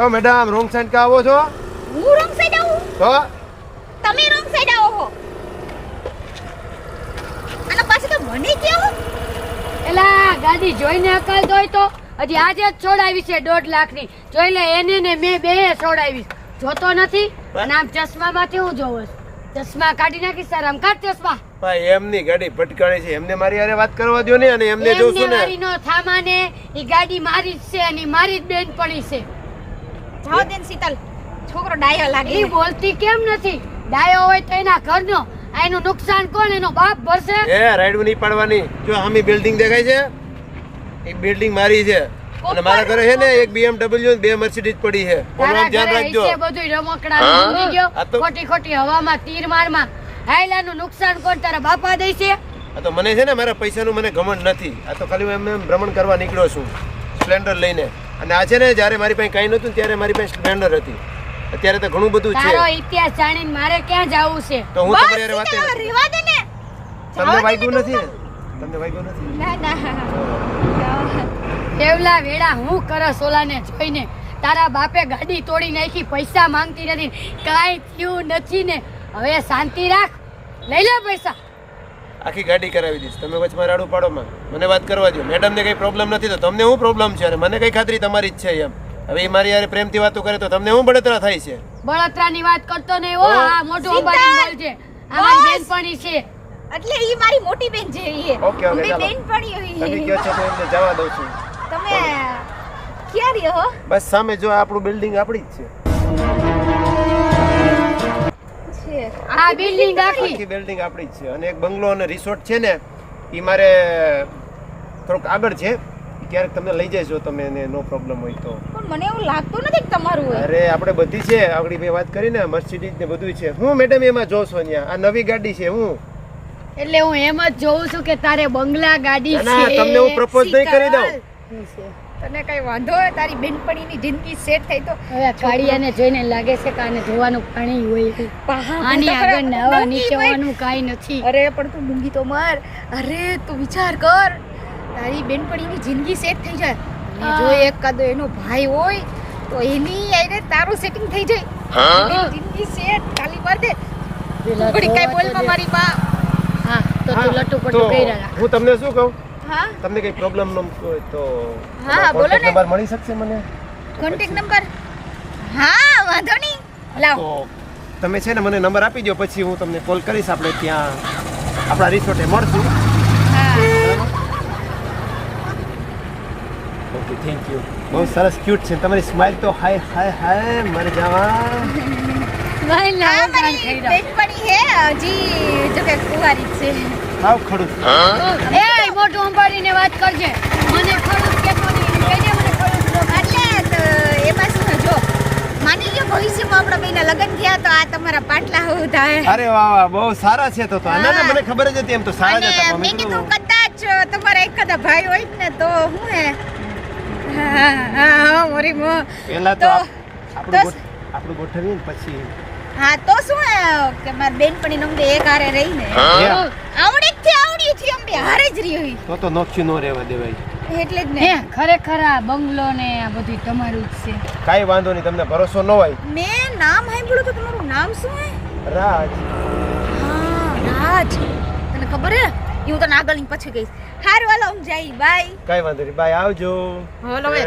ઓ madam wrong side કા આવો છો? હું રોંગ સાઈડ આવું? તો તમે રોંગ સાઈડ આવો છો. આના પાસે તો મને કેવું? એલા ગાડી જોઈને અકલ દોય તો હજી આજે જ છોડાવી છે 1.5 લાખની. જોઈ લે એને ને મેં બે છોડાવી. જોતો નથી અને આમ ચશ્મામાંથી હું જોઉં છું. ચશ્મા કાઢી નાખી સર આમ કાઢ ચશ્મા. ભાઈ એમની ગાડી ભટકાણી છે, એમને મારી હારે વાત કરવા દો ને. અને એમને જોઉં છું ને મારી નો થામાને ઈ ગાડી મારી જ છે અને મારી જ બેનપણી છે. જાઓ દેન શીતલ, છોકરો ડાયો લાગે. ઈ બોલતી કેમ નથી? ડાયો હોય તો એના ઘરનો, આનું નુકસાન કોણ એનો બાપ ભરશે? એ રાઈડ નહીં પાડવાની. જો આમી બિલ્ડિંગ દેખાય છે, એક બિલ્ડિંગ મારી છે અને મારા ઘરે છે ને એક BMW ને 2 મર્સિડીઝ પડી છે. ઓનું ધ્યાન રાખજો. છે બધું રમકડા ભૂલી ગયો. ખોટી ખોટી હવામાં તીર મારમાં હાયલાનું નુકસાન કોણ તારા બાપા દે છે? આ તો મને છે ને મારા પૈસાનું મને ઘમંડ નથી. આ તો ખાલી એમ ભ્રમણ કરવા નીકળ્યો છું સ્પ્લેન્ડર લઈને. અને આ છે ને જ્યારે મારી પાસે કાંઈ નહોતું ત્યારે મારી પાસે સ્પ્લેન્ડર હતી. અત્યારે તો ઘણું બધું છે. તારો ઇતિહાસ જાણીને મારે ક્યાં જાવું છે? તો હું તમારી હારે વાત શીતલ, રેવા દે ને. તમને વાગ્યું નથી ને? તમને વાગ્યું નથી? ના ના. દેવલા વેડા હું કરે સોલાને જોઈને? તારા બાપે ગાડી તોડી નાખી, પૈસા માંગતી નથી, કાંઈ થયું નથી ને. હવે શાંતિ રાખ, લઈ લે પૈસા. આખી ગાડી કરાવી દઈશ. તમે વચમાં રાડું પાડોમાં મને વાત કરવા દો. મેડમને કઈ પ્રોબ્લેમ નથી તો તમને શું પ્રોબ્લેમ છે? અને મને કઈ ખાતરી તમારી જ છે એમ. હવે એ મારી યાર પ્રેમથી વાતો કરે તો તમને શું બળતરા થાય છે? બળતરાની વાત કરતો નહીં હો. આ મોટું અંબાજી બોલજે. આ મારી બેનપણી છે. એટલે ઈ મારી મોટી બેન છે. ઈ ઓકે, ઓકે, અમે ચાલો. બેનપણી તમે હોઈએ. કહો છો તો એમને જવા દઉં છું. તમે ક્યાં રહ્યો હો? બસ સામે જો આપણું બિલ્ડિંગ આપણી જ છે. છે આ બિલ્ડિંગ આખી આખી બિલ્ડિંગ આપણી જ છે. અને એક બંગલો અને રિસોર્ટ છે ને એ મારે થોડુંક આગળ છે. ક્યારેક તમને લઈ જઈશ જો તમે નો પ્રોબ્લેમ હોય તો. પણ મને એવું લાગતું નથી કે તમારું હોય. અરે આપણે બધી છે આગળ બે વાત કરીને મર્સિડીઝ ને બધું છે. હું મેડમ એમાં જોશો અહીંયા આ નવી ગાડી છે. હું એટલે હું એમ જ જોઉં છું કે તારે બંગલા ગાડી છે. ના, તમને હું propose નહીં કરી દઉં. તને કઈ વાંધો હોય તારી બેનપણીની જિંદગી સેટ થઈ તો? હવે કાળિયાને જોઈને લાગે છે કે આને ધોવાનું પાણી હોય. પહા આની તો ખરા. આગળ નાવા મૂંગી નીચેવાનું કાંઈ નથી. અરે પણ તું મૂંગી તો મર. અરે તું વિચાર કર, તારી બેનપણીની જિંદગી સેટ થઈ જાય અને જો એકાદો એનો ભાઈ હોય તો એની આઈને તારું સેટિંગ થઈ જાય. જિંદગી સેટ ખાલી માર દે. ઘડી કાઈ બોલમાં મારી બા. હા તો તું લટુ તો પટુ કર્યા રાખ. હું તમને શું કહું, હા તમને કઈ પ્રોબ્લેમ ન હોય તો હા, બોલો ને. નંબર મળી શકશે મને? Contact number? હા વાંધો નહીં, લાવ. તો તમે છે ને મને નંબર આપી દો, પછી હું તમને કોલ કરીશ. આપણે ત્યાં આપણા રિસોર્ટે મળશું. હા ઓકે, થેન્ક યુ. બહુ સરસ ક્યુટ છે તમારી સ્માઈલ તો. હાય હાય હાય મર જાવા. ભાઈ હા, લાવ કાન મારી ખાઈ રહ્યા. બેનપણી હે હજી જો કે કુંવારી જ છે. હાવ ખડું. એ મોટું અંબાડીને વાત કરજે. મને ખરું કેતો નહીં. કહેજે મને ખરું જો. એટલે તો એમાં શું જો માની લ્યો ભવિષ્યમાં આપણા બેના લગ્ન થયા તો આ તમારા પાટલા હું થાય. અરે વાહ વાહ, બહુ સારા છે તો. ના ના, મને ખબર જ હતી. એમ તો સારા જ હતા. અને મેં કીધું કદાચ તમારા એકાદા ભાઈ હોય ને તો હું હે. હા હા મોરી મો. પહેલા તો આપણું ગોઠવીએ ને પછી. હા તો શું હે કે મારી બેનપણી નંબે એક હારે રહીને આવડી થી અંબે હારે જ રહી હોય તો નોખ્યું ન રહેવા દેવાય. એટલે જ હે ને ખરેખર આ બંગલો ને આ બધું તમારું જ છે. કાંઈ વાંધો નહીં, તમને ભરોસો ન હોય. મેં નામ સાંભળ્યું તો તમારું નામ શું હે? રાજ. હા રાજ. તને ખબર હે? હું તને આગળ ની પછી કહીશ. હારું હાલો હું જઈ. બાય. કાંઈ વાંધો નહીં, બાય, આવજો. હાલો હવે.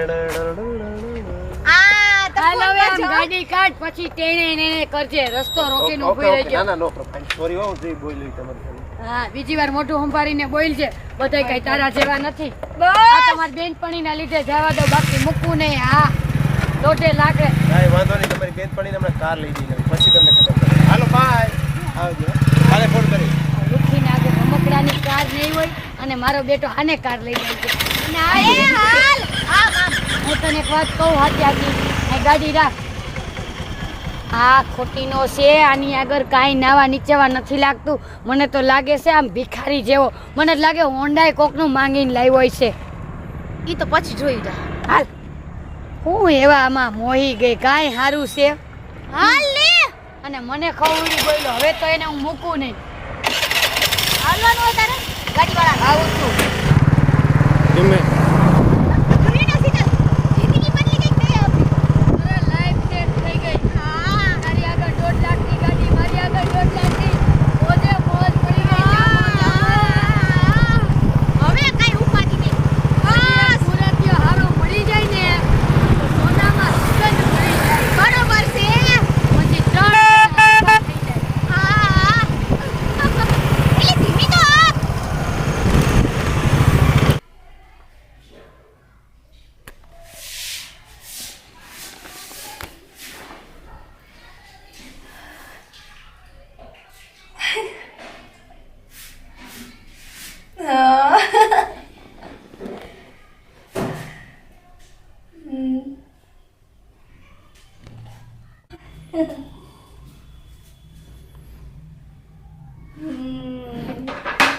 આ તો હાલ હવે આમ ફોન ગાડી કાઢ પછી ટેણે નેણે કરજે. રસ્તો રોકીને ઓકે, ઊભી ઓકે, રહેજો. ના ના, નો પ્રોબ્લેમ. સોરી હો, હું બોલી તમારી સાથે. હા બીજી વાર મોઢું સંભાળીને બોલ છે. બધાય કઈ તારા જેવા નથી. બસ. આ તમારી બેનપણીના લીધે જવા દો, બાકી મૂકવું નહીં. હા દોઢે લાગે. કાંઈ વાંધો નહીં, તમારી બેનપણીને હમણાં કાર લઈ જઈને પછી તમને ખબર પડે. હાલો બાય, આવજો. કાલે ફોન કરીશ. લુખીને આગળ રમકડાની કાર નહીં હોય અને મારો બેટો આને કાર લઈ જાય છે. અને આ એ હાલ. આમ હું તને એક વાત કહું હાથી આથી આ ગાડી રાખ. આ ખોટીનો છે. આની આગળ કાંઈ નાવા નીચેવા નથી લાગતું. મને તો લાગે છે આમ ભિખારી જેવો. મને જ લાગે હોન્ડાએ કોકનું માંગીને લાવ્યો છે. ઈ તો પછી જોઈ જા. હાલ હું એવા આમાં મોહી ગઈ. કાંઈ સારું છે હાલ લે. અને મને ખવડી બોલ્યો. હવે તો એને હું મૂકું નહીં. હાલવાનું હોય તારે ગાડી વાળા. આવું છું. તમે જિંદગી બદલી ગઈ કઈ આપી.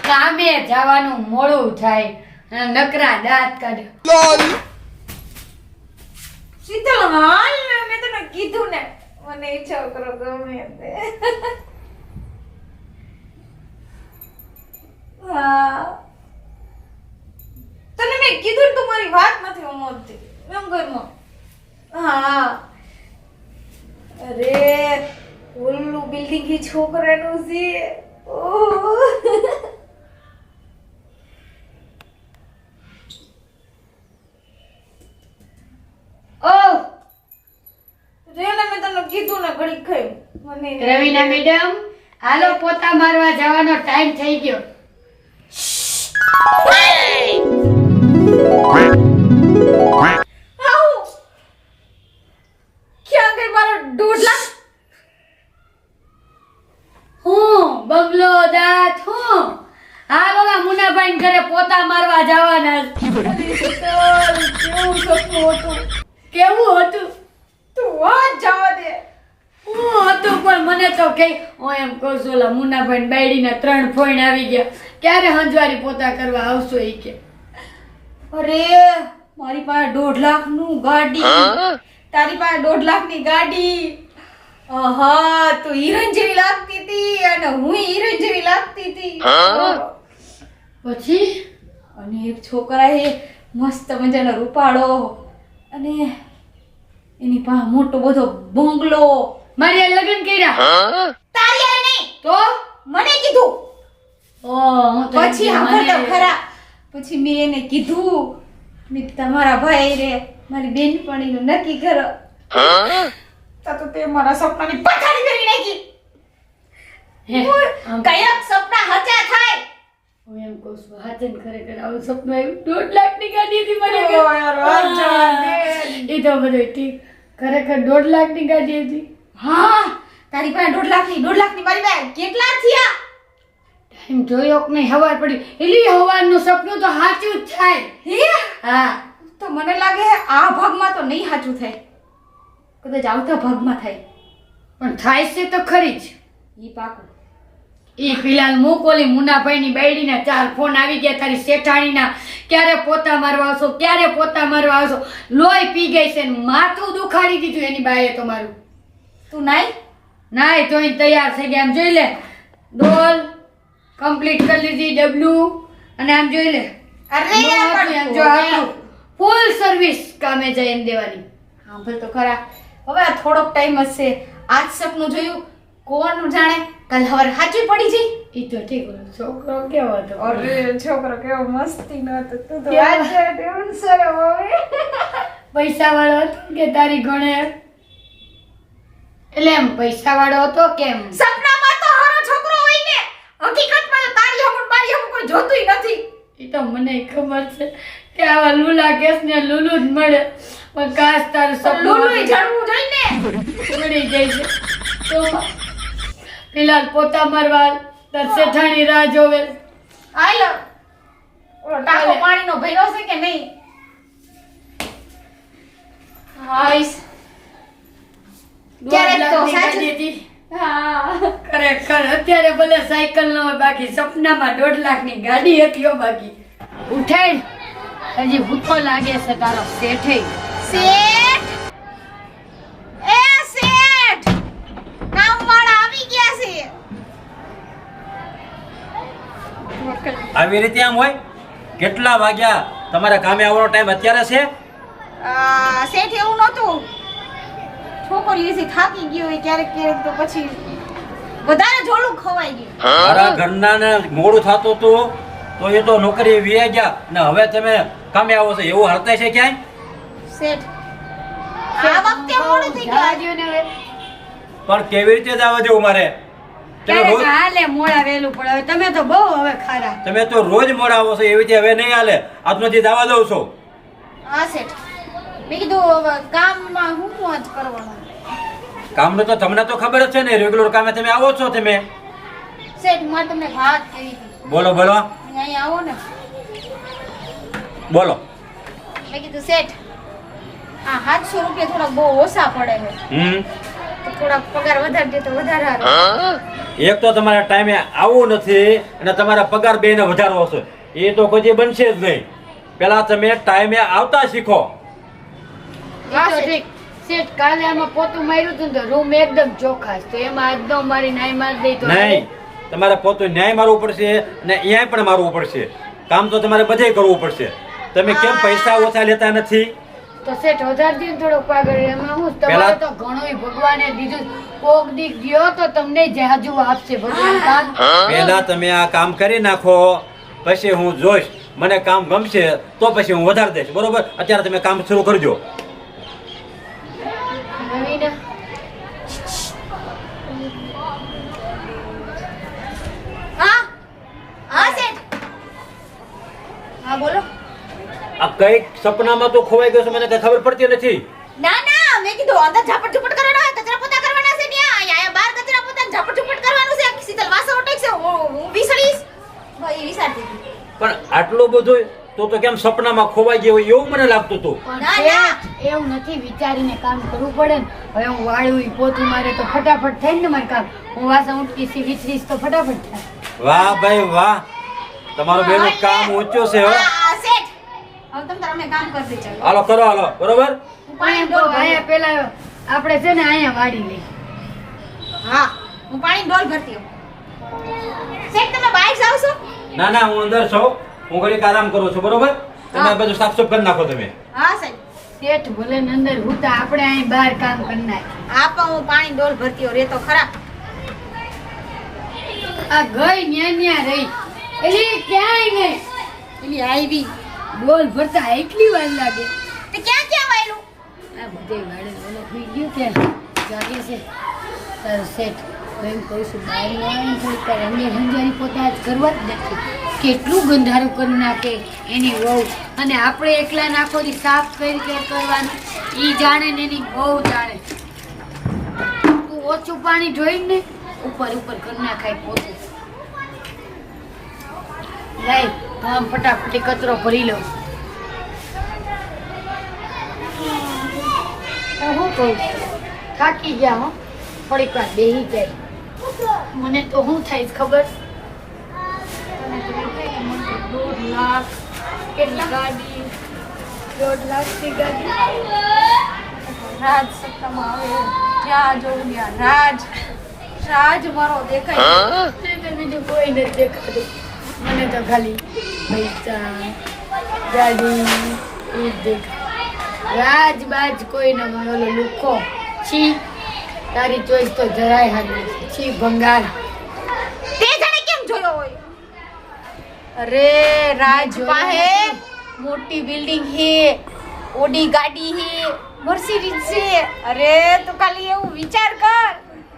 કામે જવાનું મોડું થાય અને નકરા દાંત કાઢે. શીતલ હાલ ને, મેં તને કીધું ને મને એ છોકરો ગમે તે. હા તને મેં કીધું ને તું મારી વાત નથી સમજતી એમ ઘરમાં. હા અરે ઓલું બિલ્ડિંગ ઈ છોકરાનું છે. ઓહ ઓહ રેને મેં તને કીધું ને ઘડીક ખાઈ મને રવીના મેડમ, હાલો પોતા મારવા જવાનો ટાઈમ થઈ ગયો. આવું ક્યાં ગઈ મારો 2 લાખ? હું બગલો દાંત હું હાલ ઓલા મુનાભાઈ ઘરે પોતા મારવા જવાના છે. કેવું સપનું હતું. કેવું હતું? તું વાત જવા દે. હું હતું પણ મને તો કઈ હું એમ કહું છું ઓલા મુનાભાઈ બાયડીના 3 ફોઈન આવી ગયા, ક્યારે હંજવારી પોતા કરવા આવશો ઈ કે. અરે મારી પાસે 1.5 લાખનું ગાડી, તારી પાસે 1.5 લાખની ગાડી. આહા તું હિરોઈન જેવી લાગતી હતી અને હું હિરોઈન જેવી લાગતી હતી. પછી અને એક છોકરાએ મસ્ત મજાનો રૂપાળો અને એની પાસે મોટો બધો બંગલો. મારી હારે લગ્ન કર્યા? તારી હારે નહીં તો મને કીધું. હું તો પછી સાંભળ તો ખરા, પછી મેં એને કીધું મેં તમારા ભાઈ રે મારી બેનપણીનું નક્કી કરો. તો તે મારા સપનાની પથારી ફેરવી નાખી. કયા સપના હચા થાય? હું એમ કહું છું હાથે ખરેખર આવું સપનું આવ્યું. 1.5 લાખની ગાડી હતી મારી ઓ યાર, વાત જવા દે. એ તો બધું ઠીક, ખરેખર 1.5 લાખની ગાડી હતી. હા તારી પાસે 1.5 લાખની, 1.5 લાખની મારી પાસે કેટલા થયા? ટાઈમ જોયો કે નહીં, હવાર પડી એલી હવારનું સપનું તો સાચું જ થાય. હે હા તો મને લાગે આ ભાગમાં તો નહીં સાચું થાય, કદાચ આવતા ભાગમાં થાય. પણ થાય છે તો ખરી જ. ઈ પાકું. ઈ ફિલહાલ મોકોલી મુનાભાઈની બાયડીના 4 ફોન આવી ગયા તારી શેઠાણીના, ક્યારે પોતા મારવા આવશો, ક્યારે પોતા મારવા આવશો. લોહી પી ગઈ છે ને માથું દુખાડી દીધું એની બાએ તો મારું. તું નાઈ નાય તો તૈયાર થઈ ગયા. આમ જોઈ લે, ડોલ કમ્પ્લીટ કરી લીધી, ડબલું, અને આમ જોઈ લે અરે આમ જો આટલું ફૂલ સર્વિસ કામે જાય એમ દેવાની. સાંભળ તો ખરા, હવે આ થોડોક ટાઈમ હશે. આજ સપનું જોયું કોણ જાણે કાલ હવાર સાચું પડી જાય. ઈ તો ઠીક, છોકરો કેવો હતો. અરે છોકરો કેવો મસ્તી નો હતો. તું તો કેવો? આજે ટેન્શન હવે. પૈસા વાળો હતો કે તારી ગણે? એટલે એમ પૈસા વાળો હતો કેમ? સપનામાં તો હારો છોકરો હોય ને, હકીકતમાં તો તારી હમું મારી હમું કોઈ જોતુંય નથી. ઈ તો મને ખબર છે કે આવા લુલા કેસ ને લુલુ જ મળે, પણ કાશ તારું સપનું લુલુય જડવું જોઈએ ને. મળી જાય છે. તો ફિલહાલ પોતા મારવા તાર શેઠાણી રાહ જોવે. આયલો ઓલો ટાંકો પાણીનો ભર્યો છે કે નહીં? હાઈસ ક્યારેક તો સાચું. હા ખરેખર અત્યારે ભલે સાયકલ ન હોય, બાકી સપનામાં 1.5 લાખની ગાડી હતી હો. બાકી ઉઠાઈ હજી ભૂતો લાગે છે તારો શેઠે. શેઠ, એ શેઠ, કામવાળા આવી ગયા છે. આવી રીતે આમ હોય? કેટલા વાગ્યા? તમારા કામે આવવાનો ટાઈમ અત્યારે છે? શેઠ એવું નહોતું, છોકરી એસી થાકી ગયો હોય ક્યારેક ક્યારેક તો પછી વધારે જોલું ખવાઈ ગયું. મારા ઘરના ને મોડું થતું હતું તો એ તો નોકરી વી ગયા ને હવે તમે કામે આવો છો એવું હરતાય છે ક્યાંય? શેઠ આ વખતે મોડું થઈ ગયું. જાજો ને હવે. પણ કેવી રીતે જવા દેવું મારે? તમે ક્યારેક રોજ હાલે મોડા વહેલું પડે. હવે તમે તો બહુ હવે ખારા. તમે તો રોજ મોડા આવો છો, એવી રીતે હવે નહીં હાલે. આજનોથી જવા દઉં છો. હા શેઠ, મેં કીધું હવે કામમાં હું જ કરવાનું. કામનું તો તમને તો ખબર જ છે ને, રેગ્યુલર કામે તમે આવો છો. તમે શેઠ મારે તમને વાત કરી હતી. બોલો બોલો અહીંયા આવો ને. બોલો. મેં કીધું શેઠ આ 700 રૂપિયા થોડા બહુ ઓછા પડે છે. તો થોડા પગાર વધારી દે તો વધારે સારું. એક તો તમારા ટાઈમે આવવું નથી અને તમારા પગાર બેને વધારવો છે એ તો કોઈ બનશે જ નહીં. પેલા તમે ટાઈમે આવતા શીખો. એ તો ઠીક શેઠ કાલે આમાં પોતું માર્યું હતું ને તો રૂમ એકદમ ચોખ્ખા છે. તો એમાં આજનો મારી નાઈ માર દઈ તો નહીં, તમારે પોતું ન્યાય મારવું પડશે અને અહીંયા પણ મારવું પડશે. કામ તો તમારે બધે કરવું પડશે. તમે કેમ પૈસા ઓછા લેતા નથી? તો શેઠ વધારે દીધું થોડો પગાર. એમાં હું તમારે તો ઘણોય ભગવાને દીધું. કોક દીક દ્યો તો તમને જાજુ આપશે ભગવાન કામ. પહેલા તમે આ કામ કરી નાખો, પછી હું જોઈશ. મને કામ ગમશે તો પછી હું વધારી દઈશ. બરોબર? અત્યારે તમે કામ શરૂ કરજો. નવીના હા હા શેઠ. હા બોલો. આ કઈક સપનામાં તો ખોવાઈ ગયો છે, મને કઈ ખબર પડતી નથી. ના ના મેં કીધું અંદર ઝાપટ ઝુપટ કરવાના હોય, કચરા પોતા કરવાના છે ત્યાં અહીંયા બહાર કચરા પોતા ઝાપટ ઝુપટ કરવાનું છે. શીતલ વાસો ઉઠે છે હું વિસળીશ ભાઈ વિચારતી હતી. પણ આટલું બધું તો કેમ સપનામાં ખોવાઈ ગયું હોય એવું મને લાગતું હતું. ના, શેઠ, એવું નથી. વિચારીને કામ કરવું પડે ને. હવે હું વાળું પોતું મારે તો ફટાફટ થાય ને મારે કામ. હું વાસણ ઉટકીશ વિચરીશ તો ફટાફટ થાય. વાહ ભાઈ વાહ, તમારું બેનું કામ ઊંચું છે. હો, હા શેઠ હવે તમે તારા કામ કરી દેજો. હાલો કરો, હાલો. બરોબર? હું પાણી તો ડોલ ભરી અહીંયા પેલા આપણે છે ને અહીંયા વાળી લઈ. હા હું પાણી ડોલ ભરતી હોઉં. શેઠ તમે બહાર જાવ છો? ના ના, હું અંદર છું. હું ઘડીક આરામ કરું છું. બરોબર? તમે હા. બધું સાફ સુફ કરી નાખો તમે. હા સાહેબ. શેઠ ભલે ને અંદર હુતા આપણે અહીં બહાર કામ કરી નાખીએ. આ પણ હું પાણી ડોલ ભરતી હોઉં રે તો ખરા. આ ગઈ ન્યા રહી એલી ક્યાંય નહીં. એલી આવી ડોલ ભરતા એટલી વાર લાગે. તે ક્યાં ક્યાં વાયલું? આ બધે વાળે ઓલો થઈ ગયું કે જાગે છે તારું શેઠ. હું એમ કહું છું બહારનું આવીને થોડીક વાર અંદર હંજારી પોતા જ કરવા જ નથી. કેટલું ગંધારું કરી નાખે એની વહુ. અને આપણે એકલા નાખો દી સાફ કરી કરવાનું ઈ જાણે ને એની વહુ જાણે. તું ઓછું પાણી જોઈને ઉપર ઉપર કરી નાખાય પોતું. લઈ આમ ફટાફટી કચરો ભરી લઉં. હું કહું થાકી ગયા હો, થોડીક વાર બેસી જાય. મને તો શું થાય છે ખબર? 1.5 લાખ કેટલી ગાડી, 1.5 લાખની ગાડી. રાજ સત્તામાં આવે જ્યાં જોઉં ત્યાં રાજ રાજ મારો દેખાય. મને તો બીજું કોઈ નથી દેખાતું. મને તો ખાલી પૈસા ગાડી એ જ દેખાય. રાજ બાજ કોઈ ના મળે. ઓલો લુખો છી, તારી ચોઈસ તો જરાય હારી નથી. છી ભંગાર. તે જાણે કેમ જોયો હોય? અરે રાજ પાસે મોટી બિલ્ડિંગ હે, ઓડી ગાડી હે, મર્સિડીઝ છે. અરે તું ખાલી એવું વિચાર કર.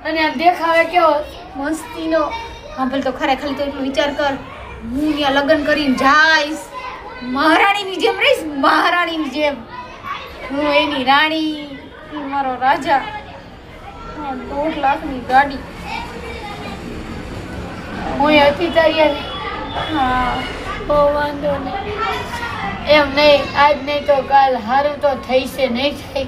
અને આમ દેખાવે કેવો મસ્તીનો સાંભળ તો ખરે ખાલી તો એટલું વિચાર કર. હું ત્યાં લગ્ન કરીને જાઈશ, મહારાણીની જેમ રહીશ, મહારાણીની જેમ. હું એની રાણી, ઈ મારો રાજા. 1.5 લાખની ગાડી. હું હતી તારી હા બહુ વાંધો નહીં. એમ નહીં, આજ નહીં તો કાલ સારું તો થઈ છે નહીં થાય.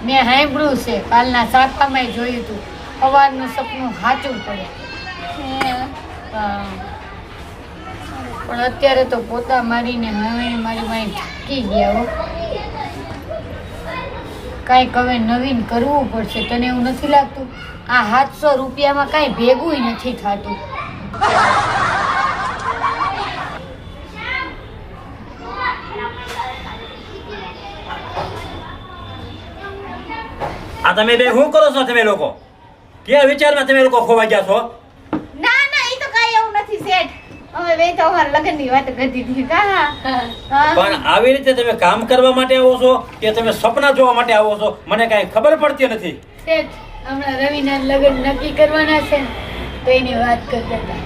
મેં સાંભળ્યું છે, કાલના સાપામાં જોયું હતું. સવારનું સપનું સાચું પડે. હા. પણ અત્યારે તો પોતા મારીને હવે મારી મારી થાકી ગયા હો. કાંઈક હવે નવીન કરવું પડશે. તને એવું નથી લાગતું? આ 700 રૂપિયામાં કાંઈ ભેગું નથી થતું. આ તમે બે શું કરો છો? તમે લોકો ક્યાં વિચારમાં તમે લોકો ખોવાઈ ગયા છો? ના ના ઈ તો કાંઈ એવું નથી શેઠ. અમે બે તો અમારા લગ્નની વાત કરતી હતી. હા પણ આવી રીતે તમે કામ કરવા માટે આવો છો કે તમે સપના જોવા માટે આવો છો? મને કાંઈ ખબર પડતી નથી. શેઠ, હમણાં રવિના લગ્ન નક્કી કરવાના છે ને, તો એની વાત કરતા હતા.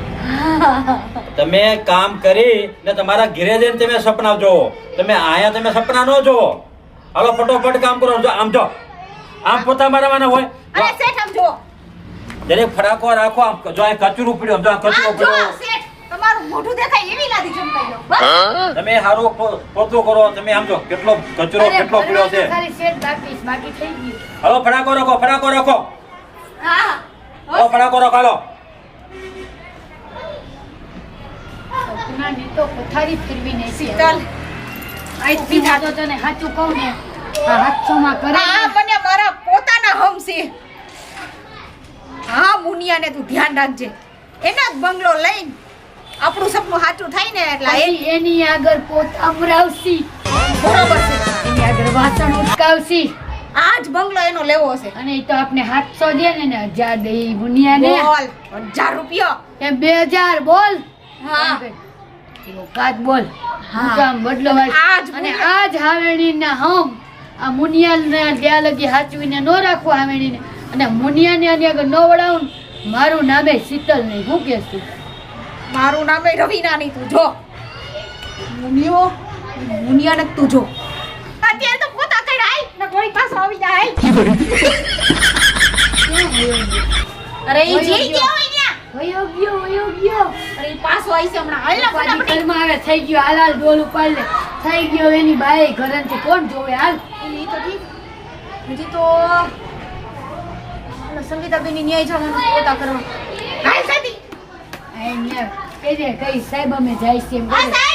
તમે કામ કરી ને તમારા ઘરે જઈને તમે સપના જોવો. તમે આયા તમે સપના ન જોવો. હાલો ફટોફટ કામ કરો. જો આમ જો, આમ પોતા મારવાના હોય. અરે શેઠ આમ જો. દરેક ફટાકો રાખો. આમ જો આ કચરું પડ્યું, આમ જો આ કચરો આમ જો પડ્યો. શેઠ તમારે મારું મોઢું દેખાય એવી લાદી ચમકાઈ દઉં બસ. તમે હારું પોતું કરો. તમે આમ જો કેટલો કચરો અરે, કેટલો પડ્યો છે. ખાલી સેટ બાકી થઈ ગયું. હાલો ફટાકો રાખો. હા હાલો ફટાકો રાખો હાલો. સપનાને તો પથારી ફેરવી નહીં શીતલ આઈ તો તને સાચું કહું ને આ હાથોમાં કરે આ મને મારા પોતાના હમ છે. હા મુનિયાને તું ધ્યાન રાખજે. એના જ બંગલો લઈને આપણું સપનું સાચું થાય ને એટલે પછી એની આગળ પોત અમરાવશી, બરોબર છે. એની આગળ વાસણ ઉટકાવશી આ જ બંગલો એનો લેવો છે. અને એ તો આપણે 700 દે ને 1000 દે ઈ મુનિયાને બોલ 1000 રૂપિયા. એમ 2000 બોલ. હા એવો કાચ બોલ. હા. હું તો આમ બદલો વાળી. આજ અને આજ હાવેણીના હમ આ મુનિયાને ત્યાં લગી હાચવીને ન રાખવા હાવેણીને અને મુનિયાને આની આગળ ન વડાવું ને, મારું નામે શીતલ નહીં. હું કહેશ તું? મારું નામ એ રવિના નહીં. તું જો મુનિયાને તું જો. અત્યારે તો પોતા કઈ આય ને થોડી પાછો આવી જાય. અરે ઈ જઈ ગયો હોય ત્યાં. વયો ગયો. અરે ઈ પાછો આવી છે હમણાં. હાલ ને ઉપાડી ફટાફટ. ઘરમાં આવે. થઈ ગયો. હાલ ડોલ ઉપાડ લે. થઈ ગયો એની બાઈ ઘરેથી કોણ જોવે? હાલ. ઈ તો ઠીક. હજી તો સંગીતાબેનની ન્યાય જવાનું પોતા કરવા. હાલ સાથી. આ ન્યા કઈ સાહેબ અમે જાય છે એમ હા કરે.